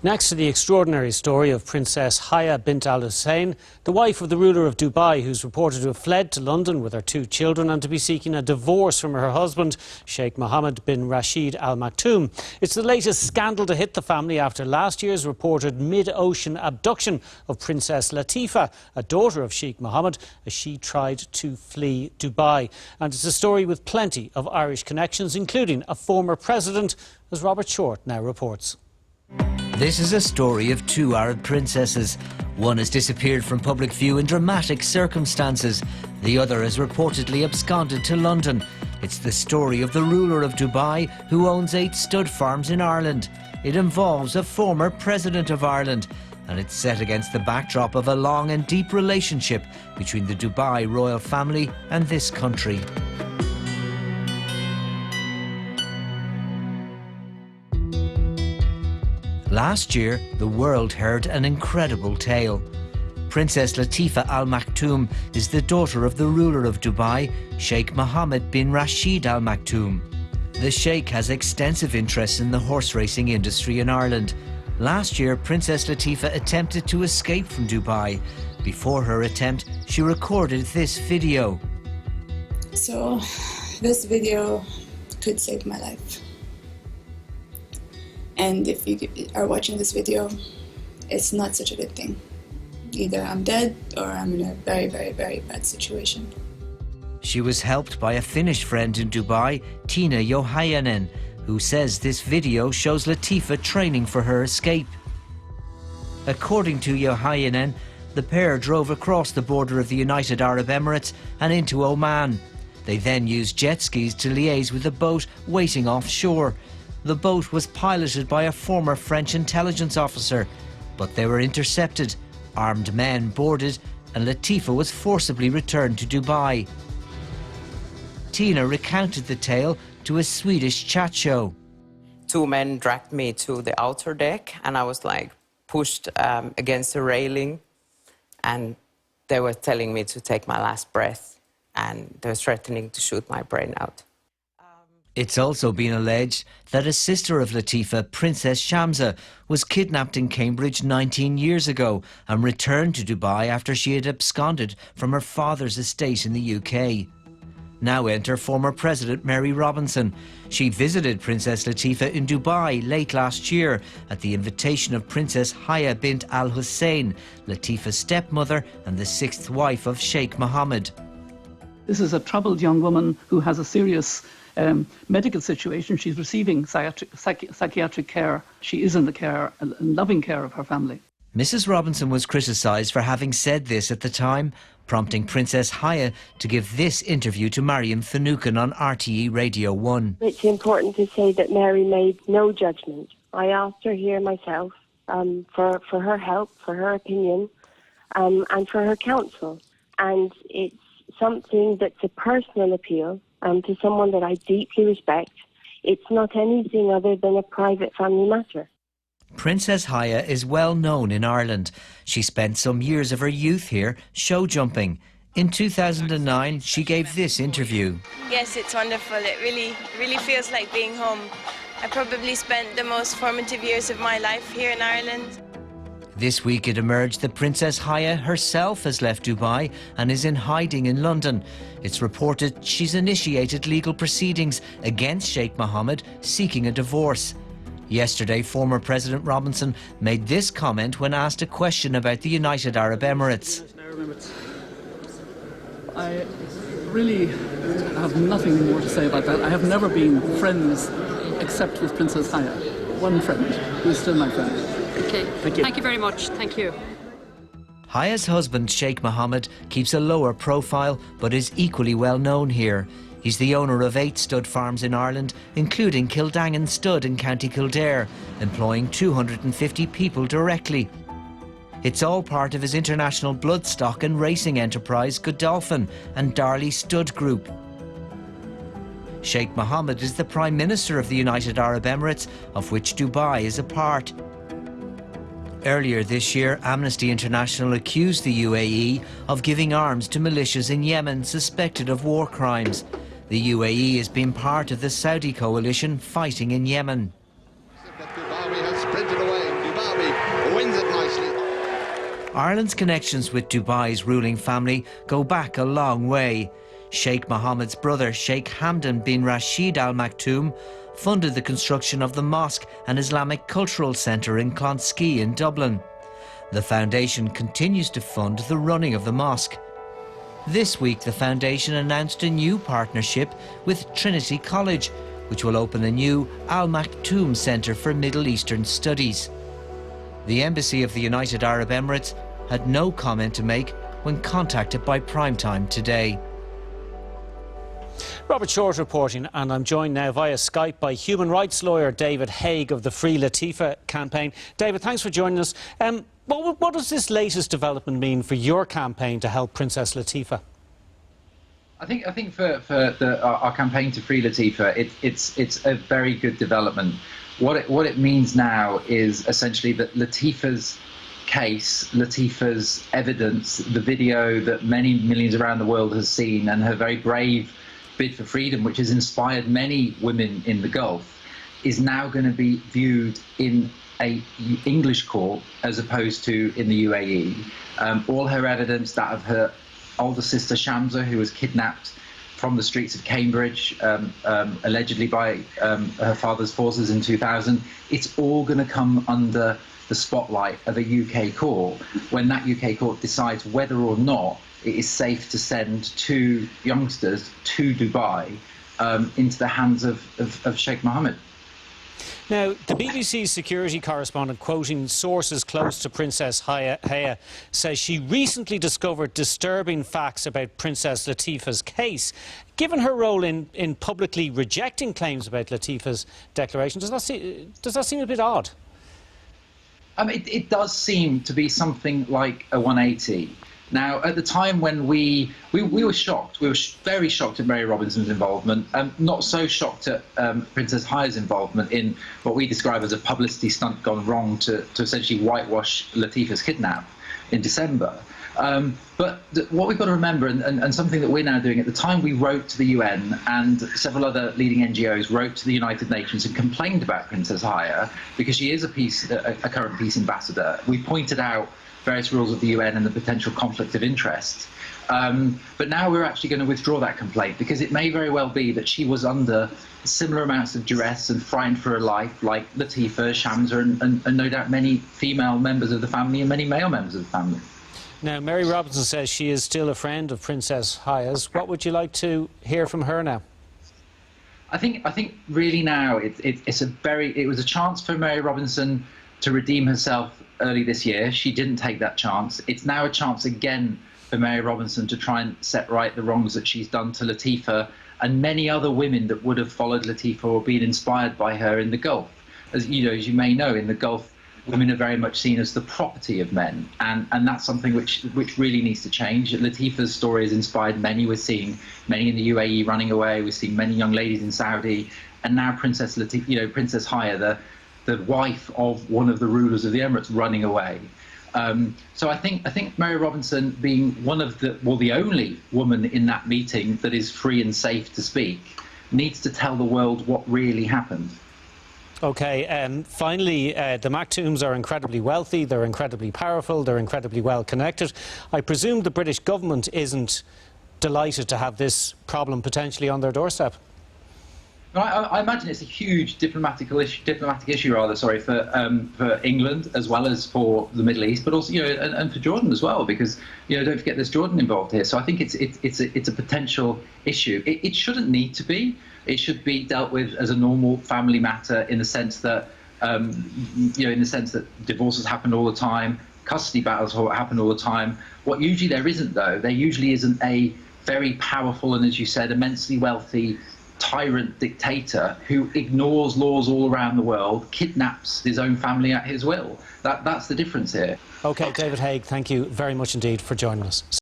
Next to the extraordinary story of Princess Haya bint Al Hussein, the wife of the ruler of Dubai, who's reported to have fled to London with her 2 children and to be seeking a divorce from her husband, Sheikh Mohammed bin Rashid Al Maktoum. It's the latest scandal to hit the family after last year's reported mid-ocean abduction of Princess Latifa, a daughter of Sheikh Mohammed, as she tried to flee Dubai. And it's a story with plenty of Irish connections, including a former president, as Robert Short now reports. This is a story of 2 Arab princesses. One has disappeared from public view in dramatic circumstances. The other has reportedly absconded to London. It's the story of the ruler of Dubai, who owns 8 stud farms in Ireland. It involves a former president of Ireland, and it's set against the backdrop of a long and deep relationship between the Dubai royal family and this country. Last year, the world heard an incredible tale. Princess Latifa Al Maktoum is the daughter of the ruler of Dubai, Sheikh Mohammed bin Rashid Al Maktoum. The Sheikh has extensive interests in the horse racing industry in Ireland. Last year, Princess Latifa attempted to escape from Dubai. Before her attempt, she recorded this video. So, this video could save my life. And if you are watching this video, it's not such a good thing. Either I'm dead or I'm in a very, very, very bad situation. She was helped by a Finnish friend in Dubai, Tiina Jouhainen, who says this video shows Latifa training for her escape. According to Jouhainen, the pair drove across the border of the United Arab Emirates and into Oman. They then used jet skis to liaise with a boat waiting offshore. The boat was piloted by a former French intelligence officer, but they were intercepted. Armed men boarded and Latifa was forcibly returned to Dubai. Tiina recounted the tale to a Swedish chat show. 2 men dragged me to the outer deck and I was like pushed against the railing, and they were telling me to take my last breath and they were threatening to shoot my brain out. It's also been alleged that a sister of Latifa, Princess Shamsa, was kidnapped in Cambridge 19 years ago and returned to Dubai after she had absconded from her father's estate in the UK. Now enter former President Mary Robinson. She visited Princess Latifa in Dubai late last year at the invitation of Princess Haya bint Al Hussein, Latifa's stepmother and the 6th wife of Sheikh Mohammed. This is a troubled young woman who has a serious medical situation. She's receiving psychiatric care. She is in the care and loving care of her family. Mrs. Robinson was criticised for having said this at the time, prompting Princess Haya to give this interview to Mariam Finucane on RTE Radio 1. It's important to say that Mary made no judgment. I asked her here myself for her help, for her opinion, and for her counsel. And it's something that's a personal appeal to someone that I deeply respect. It's not anything other than a private family matter. Princess Haya is well known in Ireland. She spent some years of her youth here show jumping. In 2009, she gave this interview. Yes, it's wonderful. It really feels like being home. I probably spent the most formative years of my life here in Ireland. This week it emerged that Princess Haya herself has left Dubai and is in hiding in London. It's reported she's initiated legal proceedings against Sheikh Mohammed, seeking a divorce. Yesterday, former President Robinson made this comment when asked a question about the United Arab Emirates. I really have nothing more to say about that. I have never been friends except with Princess Haya. One friend, who is still my friend. Okay, thank you very much. Thank you. Haya's husband, Sheikh Mohammed, keeps a lower profile but is equally well known here. He's the owner of 8 stud farms in Ireland, including Kildangan Stud in County Kildare, employing 250 people directly. It's all part of his international bloodstock and racing enterprise, Godolphin and Darley Stud Group. Sheikh Mohammed is the Prime Minister of the United Arab Emirates, of which Dubai is a part. Earlier this year, Amnesty International accused the UAE of giving arms to militias in Yemen suspected of war crimes. The UAE has been part of the Saudi coalition fighting in Yemen. Dubai has sprinted away. Dubai Ireland's connections with Dubai's ruling family go back a long way. Sheikh Mohammed's brother, Sheikh Hamdan bin Rashid Al Maktoum, funded the construction of the mosque and Islamic Cultural Centre in Clonskea in Dublin. The foundation continues to fund the running of the mosque. This week, the foundation announced a new partnership with Trinity College, which will open a new Al Maktoum Centre for Middle Eastern Studies. The Embassy of the United Arab Emirates had no comment to make when contacted by Primetime today. Robert Short reporting, and I'm joined now via Skype by human rights lawyer David Haig of the Free Latifa campaign. David, thanks for joining us. What does this latest development mean for your campaign to help Princess Latifa? I think for our campaign to free Latifa, it's a very good development. What it means now is essentially that Latifa's case, Latifa's evidence, the video that many millions around the world has seen, and her very brave bid for freedom, which has inspired many women in the Gulf, is now going to be viewed in a English court as opposed to in the UAE. All her evidence, that of her older sister Shamsa, who was kidnapped from the streets of Cambridge, allegedly by her father's forces in 2000, it's all going to come under the spotlight of a UK court when that UK court decides whether or not it is safe to send two youngsters to Dubai into the hands of Sheikh Mohammed. Now, the BBC's security correspondent, quoting sources close to Princess Haya, says she recently discovered disturbing facts about Princess Latifa's case. Given her role in publicly rejecting claims about Latifa's declaration, does that seem a bit odd? It does seem to be something like a 180. Now, at the time when we were shocked, we were very shocked at Mary Robinson's involvement, not so shocked at Princess Haya's involvement in what we describe as a publicity stunt gone wrong to essentially whitewash Latifa's kidnap in December. But what we've got to remember, and something that we're now doing, at the time we wrote to the UN and several other leading NGOs wrote to the United Nations and complained about Princess Haya because she is a current peace ambassador. We pointed out various rules of the UN and the potential conflict of interest. But now we're actually going to withdraw that complaint because it may very well be that she was under similar amounts of duress and frightened for her life, like Latifa, Shamsa, and no doubt many female members of the family and many male members of the family. Now, Mary Robinson says she is still a friend of Princess Haya's. What would you like to hear from her now? I think really now it was a chance for Mary Robinson to redeem herself early this year. She didn't take that chance. It's now a chance again for Mary Robinson to try and set right the wrongs that she's done to Latifa and many other women that would have followed Latifa or been inspired by her in the Gulf. As you may know, in the Gulf, women are very much seen as the property of men, and that's something which really needs to change. Latifa's story has inspired many. We're seeing many in the UAE running away. We're seeing many young ladies in Saudi, and now Princess Haya, the wife of one of the rulers of the Emirates, running away. So I think Mary Robinson, being the only woman in that meeting that is free and safe to speak, needs to tell the world what really happened. OK, finally, the Maktoums are incredibly wealthy, they're incredibly powerful, they're incredibly well connected. I presume the British government isn't delighted to have this problem potentially on their doorstep. I imagine it's a huge diplomatic issue for England as well as for the Middle East, but also and for Jordan as well, because don't forget there's Jordan involved here. So I think it's a potential issue. It shouldn't need to be. It should be dealt with as a normal family matter in the sense that divorces happen all the time, custody battles happen all the time. What usually there isn't, though, there usually isn't a very powerful and, as you said, immensely wealthy tyrant dictator who ignores laws all around the world, kidnaps his own family at his will. That's the difference here. OK, David Haig, thank you very much indeed for joining us.